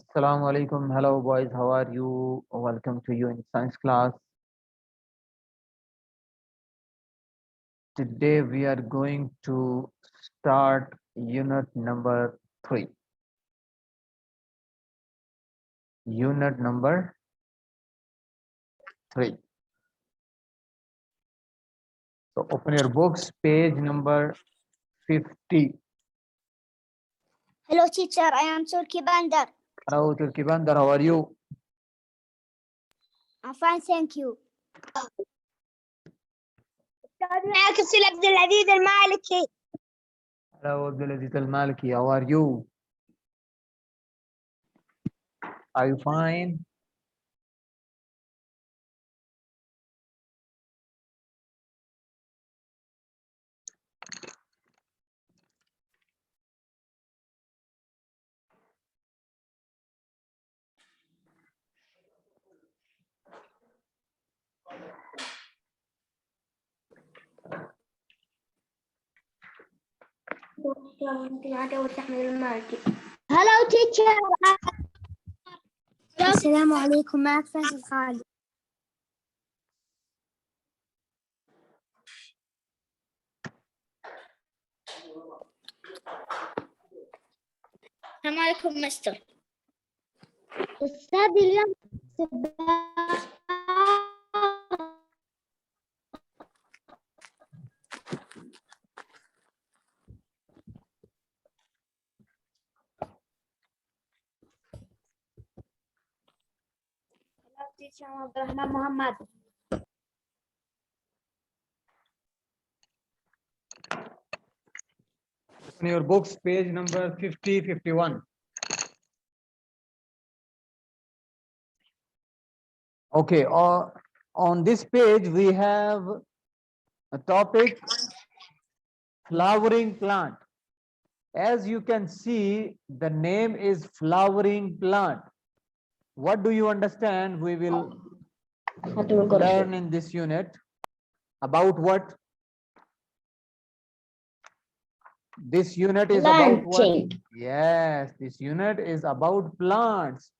Assalamu alaikum. Hello, boys. How are you? Welcome to you in science class. Today we are going to start unit number 3. Unit number 3. So open your books, page number 50. Hello, teacher. I am Turki Bandar. Hello, Turki Bandar. How are you? I'm fine, thank you. معك السيل عبد العزيز المالكي. Hello, Abdulaziz Al Maliki. How are you? Are you fine? Hello, teacher. السلام عليكم. معك فيصل خالد. السلام عليكم مستر. أستاذ اليوم teacher عبد الرحمن محمد. Open your books, page number 50, 51. Okay, on this page we have a topic flowering plant. As you can see, the name is flowering plant. What do you understand? We will learn in this unit about what? This unit is about what? Yes, this unit is about plants,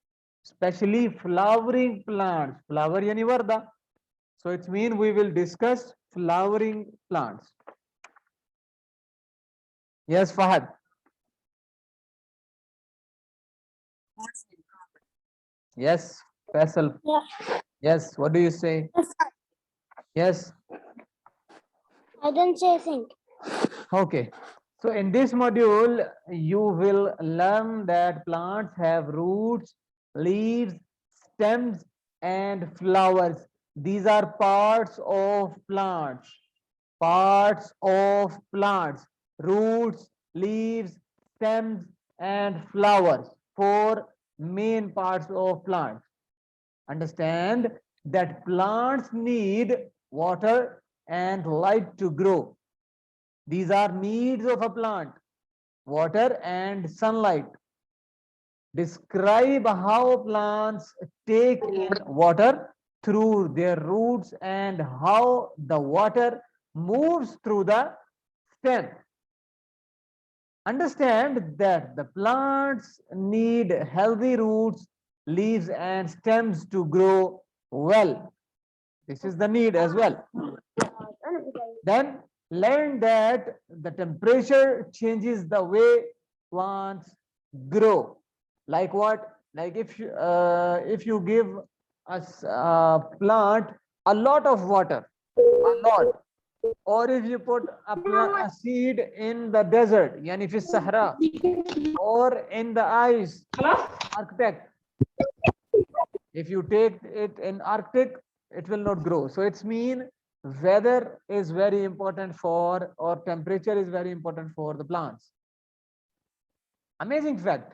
especially flowering plants. Flower yani varda. So it means we will discuss flowering plants. Yes, Fahad. Yes, Faisal. Yeah. Yes, what do you say? Yes. I don't say anything. Okay. So in this module, you will learn that plants have roots, leaves, stems, and flowers. These are parts of plants. Parts of plants. Roots, leaves, stems, and flowers. 4 main parts of plants. Understand that plants need water and light to grow. These are needs of a plant: water and sunlight. Describe how plants take in water through their roots and how the water moves through the stem. Understand that the plants need healthy roots, leaves, and stems to grow well. This is the need as well. Then learn that the temperature changes the way plants grow. Like what? Like if you give a plant a lot of water, a lot, or if you put a seed in the desert, yani if it's Sahara, or in the ice, Arctic. If you take it in Arctic, it will not grow. So it's mean weather is very important for, or temperature is very important for the plants. Amazing fact.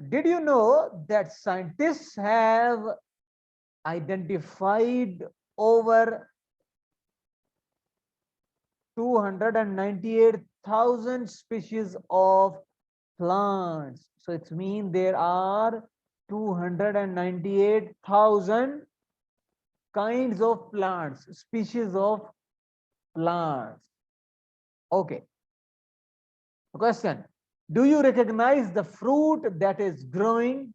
Did you know that scientists have identified over 298,000 species of plants? So it means there are 298,000 kinds of plants, species of plants. Okay. Question: do you recognize the fruit that is growing?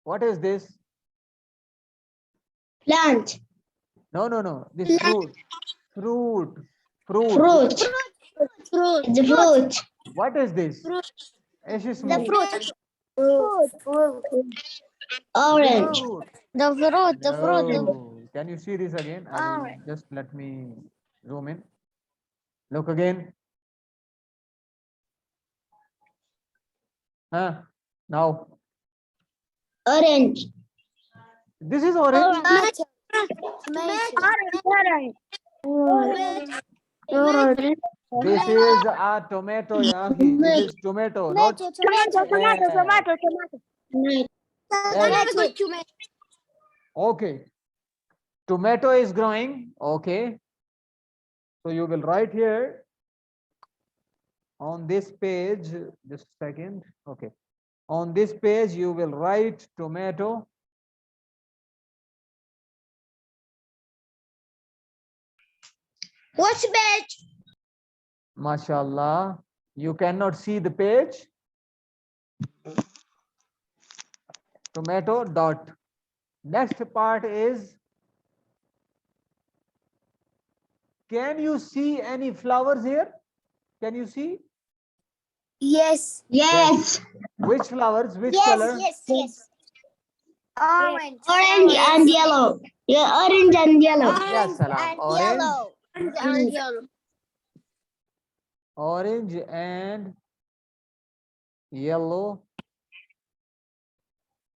What is this? Plant. No. This fruit. Fruit. Fruit. Fruit. Fruit. The fruit. What is this? ايش اسمه؟ Fruit. Orange. Fruit. The fruit. The fruit. No. Can you see this again? I will just let me zoom in. Look again. Now. Orange. This is orange. Orange. This is a tomato, yahi. This is tomato, not okay. Tomato is growing. Okay. So you will write here on this page, just a second. Okay. On this page, you will write tomato. What's page? MashaAllah. You cannot see the page. Tomato dot. Next part is, can you see any flowers here? Can you see? Yes. Yes. Which flowers? Which color? Yes. Orange. Orange and yellow. Yeah, orange and yellow. Yes, salam. Orange. And yellow. Orange and yellow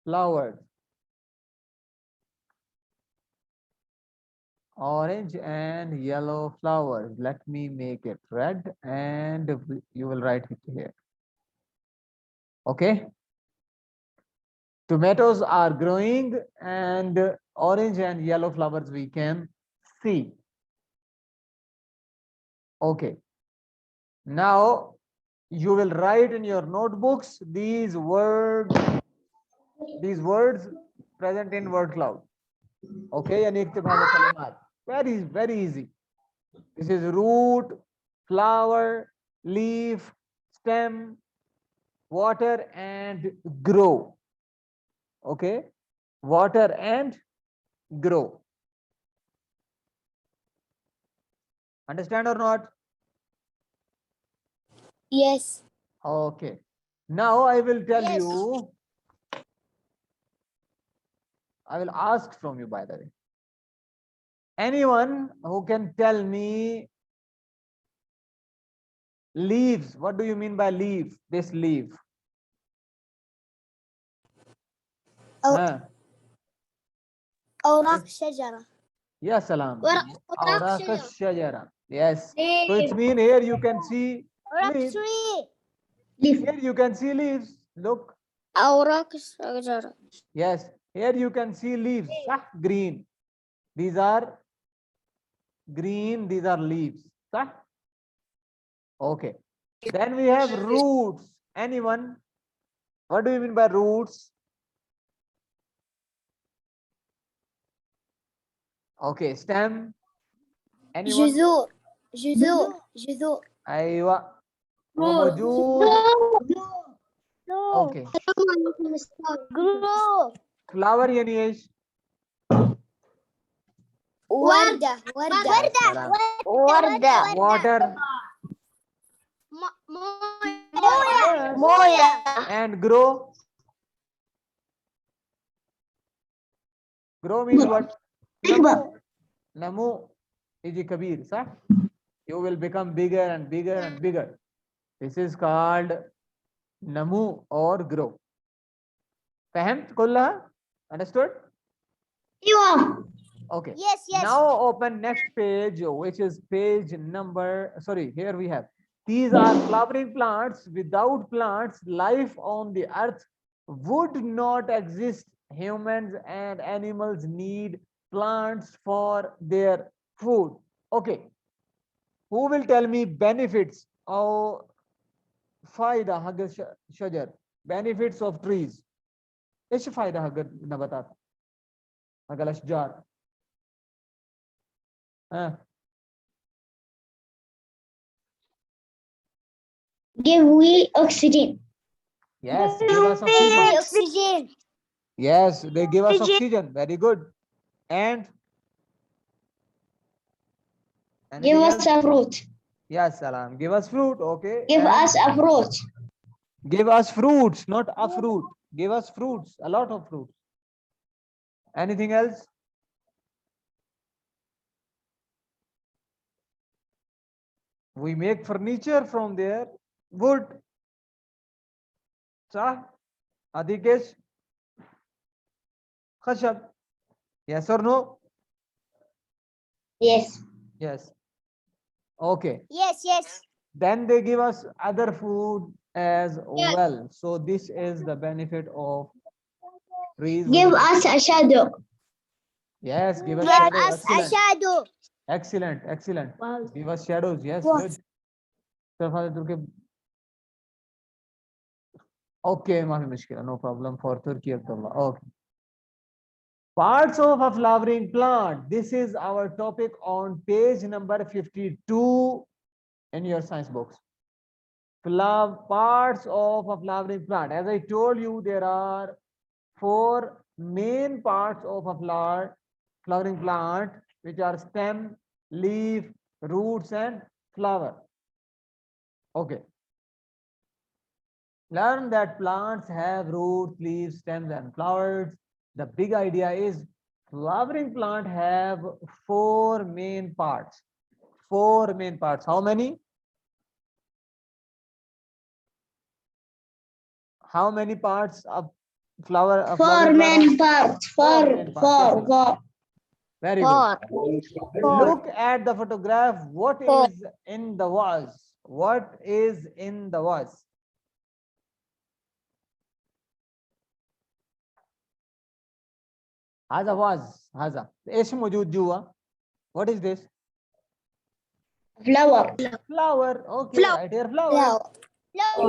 flowers. Orange and yellow flowers. Let me make it red and you will write it here. Okay. Tomatoes are growing and orange and yellow flowers we can see. Okay. Now you will write in your notebooks these words present in word cloud. Okay, yani iktib hadha kalimat. Very easy. This is root, flower, leaf, stem, water and grow. Okay, water and grow. Understand or not? Yes. Okay. Now I will tell you. I will ask from you, by the way. Anyone who can tell me leaves, what do you mean by leaf? This leaf. أوراق الشجرة. Ya salam. أوراق Awraq ash-shajara. Yes. So it means here you can see leaves. Here you can see leaves. Look. أوراق الشجرة. Yes. Here you can see leaves. Green. These are green. These are leaves. Okay. Then we have roots. Anyone? What do you mean by roots? Okay. Stem. Anyone? جذور. أيوة. موجود. Okay. Grow. Flower يعني ايش؟ وردة. Water. موية. And grow. Grow means what? Namu. Iji kabir, sah? You will become bigger and bigger and bigger. This is called namu or grow. Fahamt kullaha? Understood? Okay. Yes. Now open next page, which is page number, sorry, here we have. These are flowering plants. Without plants, life on the earth would not exist. Humans and animals need plants for their food. Okay. Who will tell me benefits of faida hagar shajar? Benefits of trees. ايش فايدة حق النباتات؟ حق الاشجار. Give we oxygen. Yes, give us oxygen. Yes, they give us Oxygen. oxygen. Very good. And Give anything us else? a fruit. Yes, Salam. Give us fruit. Okay. Give And us a fruit. give us fruits, not a fruit. Give us fruits, a lot of fruits. Anything else? We make furniture from there. Wood. Sah? Adikesh? Khashab? Yes or no? Yes. Yes. Okay. Yes, yes. Then they give us other food as Yes. well. So this is the benefit of trees. Give us a shadow. Yes, give us Give shadow. us a Excellent. shadow. Excellent. Excellent. Wow. Give us shadows. Yes, Wow. good. Okay, माफी मुश्किल, no problem for Turkey Abdullah. Okay. Parts of a flowering plant. This is our topic on page number 52 in your science books. Parts of a flowering plant. As I told you, there are 4 main parts of a flowering plant, which are stem, leaf, roots, and flower. Okay. Learn that plants have roots, leaves, stems, and flowers. The big idea is flowering plant have 4 main parts. 4 main parts. How many? How many parts of flower? Of Four flowering plant main have? parts. Four main parts. Yes, Four. very good. Look at the photograph. What Four. is in the vase? What is in the vase? هذا vase. هذا ايش موجود جوا? What is this? Flower. Flower. Okay, Flower. right here, flower.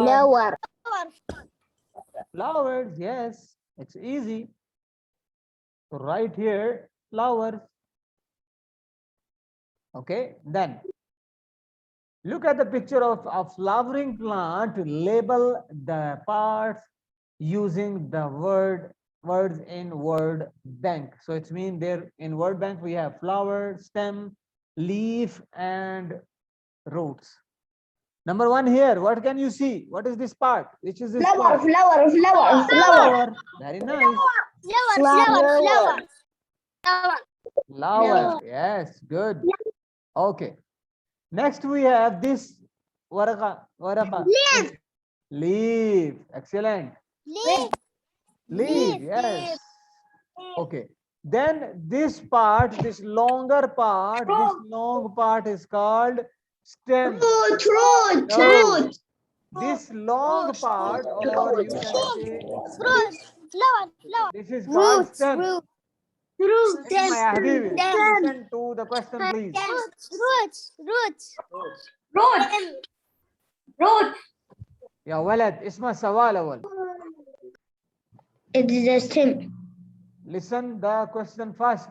Flower. Flowers, yes. It's easy. So right here, flowers. Okay, then look at the picture of a flowering plant. Label the parts using the words in word bank. So it's mean there in word bank we have flower, stem, leaf, and roots. Number 1 here, what can you see? What is this part? Which is this Flower. part? Flower. Very nice. Flower. Flower. Yes, good. Okay. Next we have this waraqa. Leaf. Leaf. Excellent. Leaf. Leaf. Yes. Okay. Then this part, this longer part, this long part is called stem. Root. No. This long part, or you can say this is called stem. Isma ya habibi. Listen to the question, please. Root. يا ولد اسمع السؤال أول. It is a stem. Listen the question first.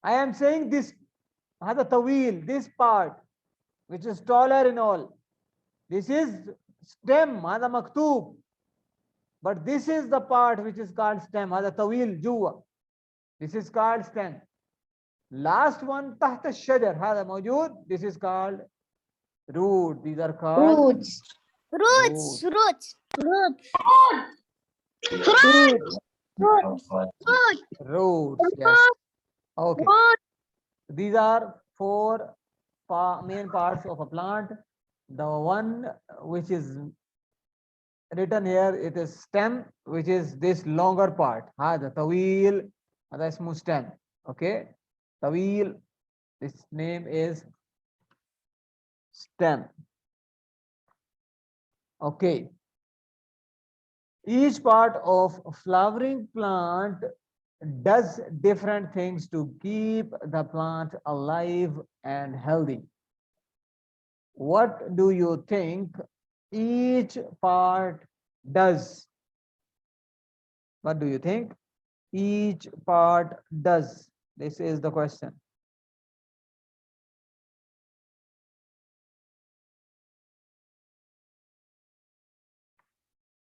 I am saying this هذا طويل, this part which is taller in all. This is stem, هذا مكتوب. But this is the part which is called stem, هذا طويل جوا. This is called stem. Last one تحت الشجر هذا موجود. This is called root. These are called Roots. Roots. roots. Yes. Okay. These are 4 main parts of a plant. The one which is written here, it is stem, which is this longer part. هذا طويل, هذا اسمه stem. Okay. طويل. This name is stem. Okay. Each part of a flowering plant does different things to keep the plant alive and healthy. What do you think each part does? What do you think each part does? This is the question.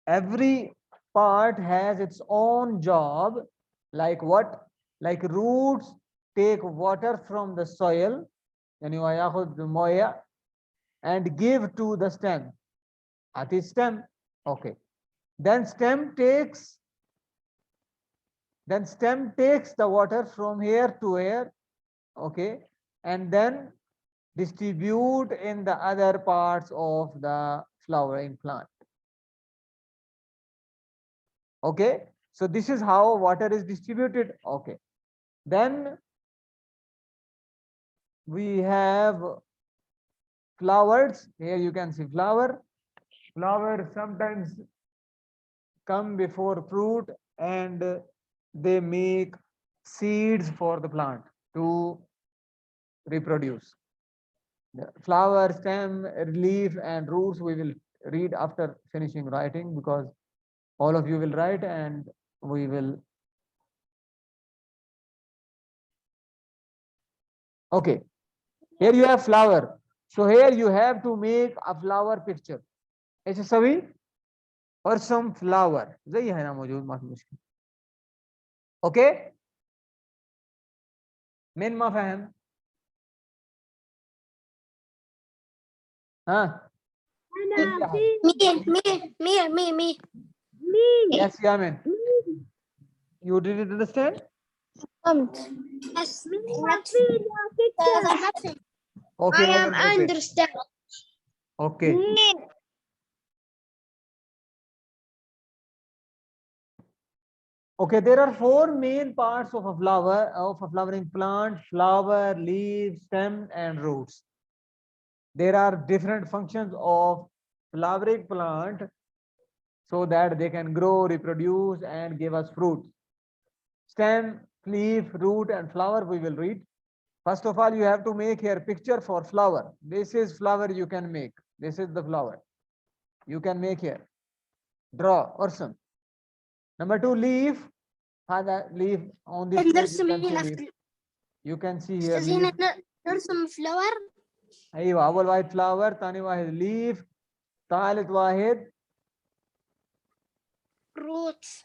Every part has its own job, like what? Like roots take water from the soil, yani وياخذ موية, and give to the stem. At is stem. Okay. Then stem takes the water from here to here. Okay. And then distribute in the other parts of the flowering plant. Okay. So this is how water is distributed. Okay. Then we have flowers. Here you can see flower. Flower sometimes come before fruit, and they make seeds for the plant to reproduce. The flower, stem, leaf, and roots we will read after finishing writing, because all of you will write and we will. Okay, here you have flower. So here you have to make a flower picture. ऐसे सभी और some flower زي है ना मौजूद, ما في مشكلة. Okay, من ما فهم؟ ها؟ Me. Yes, Yamin. You didn't understand? Yes. Okay, I am open the page. understand. Okay. Okay, there are four main parts of a flower, of a flowering plant: flower, leaf, stem, and roots. There are different functions of flowering plant so that they can grow, reproduce, and give us fruit. Stem, leaf, root, and flower we will read. First of all, you have to make here picture for flower. This is flower you can make. This is the flower. You can make here. Draw or some. Number two, leaf. Leaf on this page. You can see leaf. You can see here leaf. نرسم flower. ايوه اول واحد فلاور، ثاني واحد ليف، ثالث واحد Roots.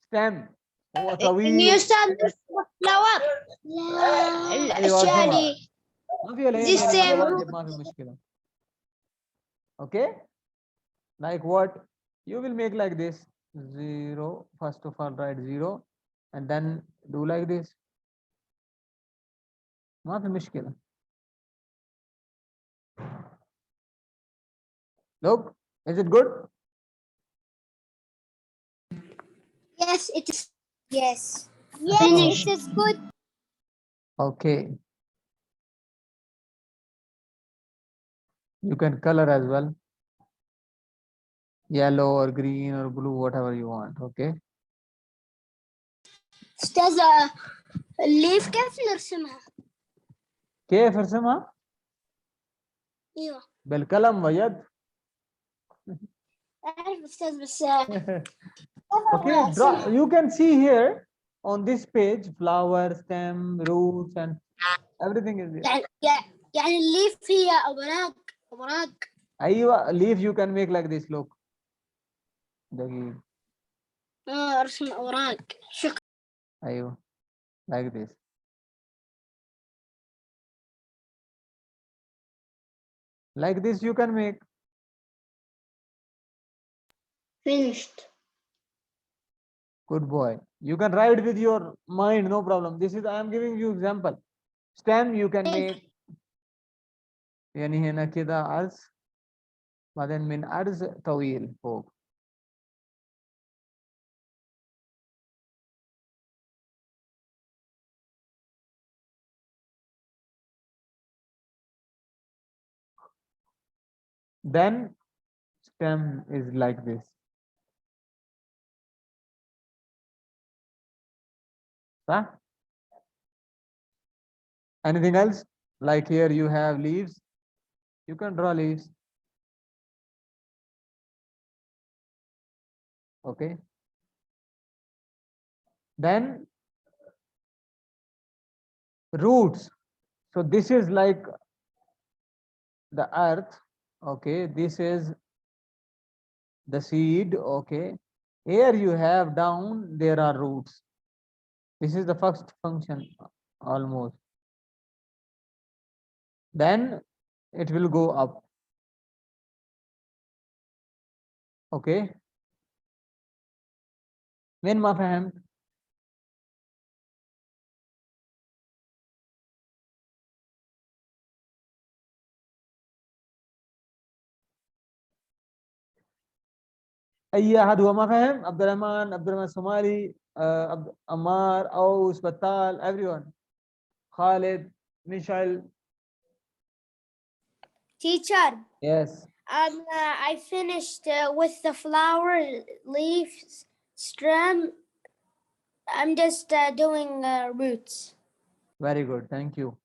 ستيم. هو Can طويل. you stand flower? لا الأشياء دي. ما في الحين This يعني same. واجب، ما في مشكلة. Okay, like what? You will make like this. 0. First of all write 0 and then do like this. ما في مشكلة. Look, is it good? Yes, it is. Yes. Yes, it is good. Okay. You can color as well. Yellow or green or blue, whatever you want. Okay. أستاذ الليف كيف نرسمها؟ كيف ارسمها؟ ايوه بالقلم ويد. أعرف أستاذ بس Okay, draw. You can see here on this page flower, stem, roots, and everything is there. يعني الليف هي أوراق. أيوة, leaf you can make like this. Look. دقيق. أرسم أوراق. شكرا. أيوة, like this. Like this you can make. Finished. Good boy. You can write with your mind, no problem. This is, I am giving you example. Stem you can make. يعني هنا كده عرض بعدين من عرض طويل فوق. Then stem is like this. Huh? Anything else? Like here you have leaves. You can draw leaves. Okay. Then roots. So this is like the earth. Okay. This is the seed. Okay. Here you have down, there are roots. This is the first function almost. Then it will go up. Okay. When ma fahamt? أي أحد هو ما فهم؟ عبد الرحمن الصومالي, عمار, أوس, بطال, everyone. Khalid, Michelle. Teacher, Yes. I finished with the flower, leaves, stem. I'm just doing roots. Very good. Thank you.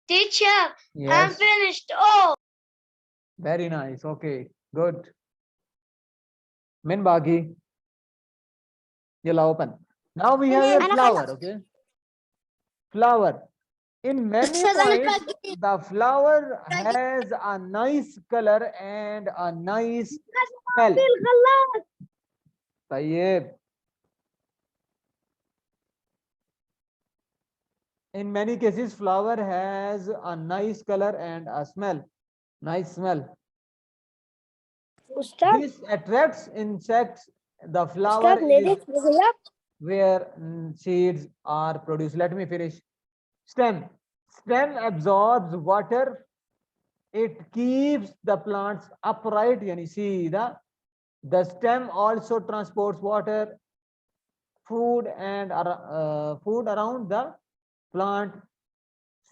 Teacher, I'm Yes. finished all. Very nice. Okay. Good. Min baki. Yalla open. Now we have a flower. Okay. Flower. In many points, the flower has a nice color and a nice smell. طيب. In many cases, flower has a nice color and a smell. Nice smell. This attracts insects. The flower is where seeds are produced. Let me finish. Stem. Stem absorbs water. It keeps the plants upright. Yani see the stem also transports water, food, and food around the plant.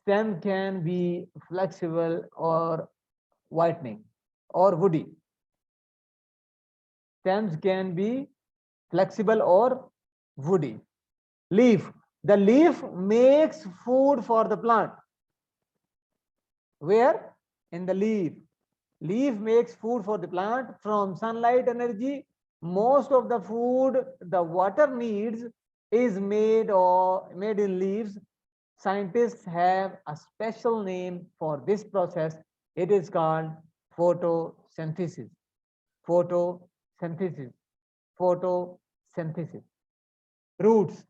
Stem can be flexible or whitening or woody. Stems can be flexible or woody. Leaf. The leaf makes food for the plant. Where? In the leaf. Leaf makes food for the plant from sunlight energy. Most of the food the water needs is made in leaves. Scientists have a special name for this process. It is called photosynthesis. Photosynthesis. Photosynthesis. Roots.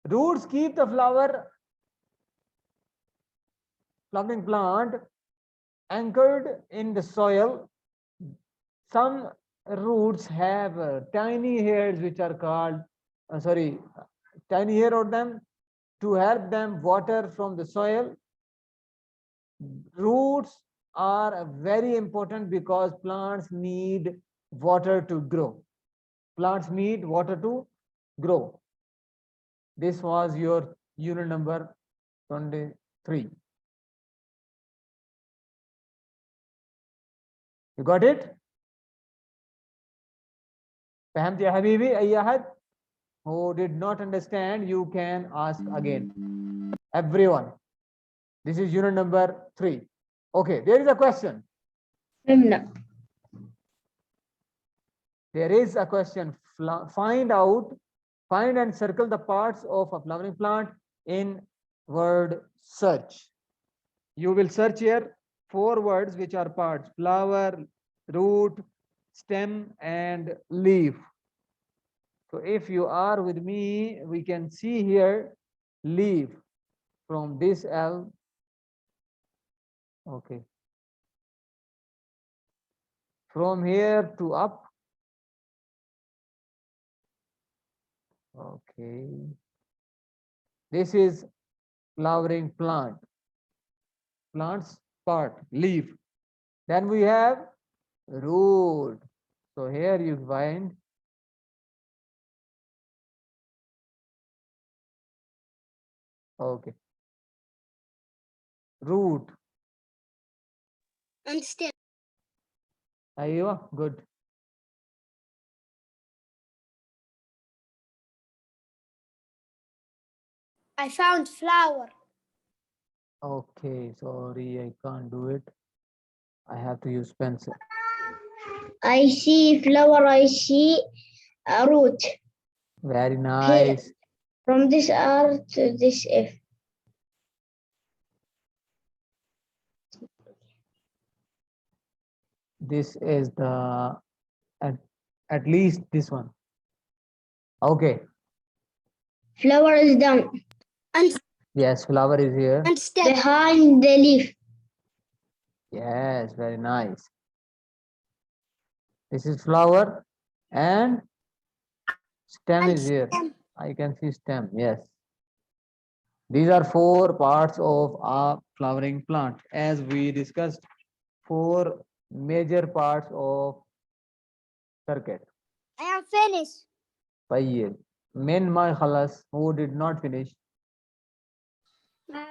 Roots keep the flowering plant anchored in the soil. Some roots have tiny hairs which are called, tiny hair on them to help them water from the soil. Roots are very important because plants need water to grow. Plants need water to grow. This was your unit number 23. You got it? فهمت يا حبيبي أي أحد who did not understand, you can ask again. Everyone. This is unit number 3. Okay, there is a question. No. There is a question. Find and circle the parts of a flowering plant in word search. You will search here 4 words which are parts: flower, root, stem, and leaf. So if you are with me, we can see here leaf from this L. Okay. From here to up. Okay. This is flowering plant. Plant's part, leaf. Then we have root. So here you find okay. Root. And stem. Aywa, good. I found flower. Okay, sorry, I can't do it. I have to use pencil. I see flower. I see a root. Very nice. From this R to this F. This is the at least this one. Okay. Flower is down. Yes, flower is here. And stem. Behind the leaf. Yes, very nice. This is flower and stem is here. I can see stem. Yes. These are 4 parts of a flowering plant. As we discussed, 4 major parts of circuit. I am finished. طيب من ما خلص? Who did not finish?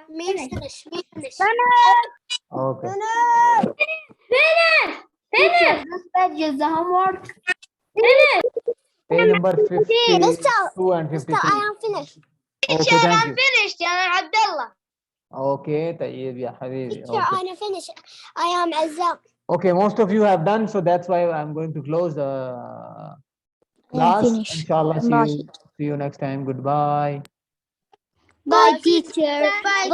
Me finish. Me finish. Okay. Finish. This page is the homework. Page number 52 and Mister, 53. I am finished. Okay, thank you. finished يا عبد الله. Okay, طيب يا حبيبي. Teacher, Okay. I am finished. I am Azam. Okay, most of you have done, so that's why I'm going to close the class. finished. Inshallah, see you next time. Goodbye. Bye, teacher. Bye.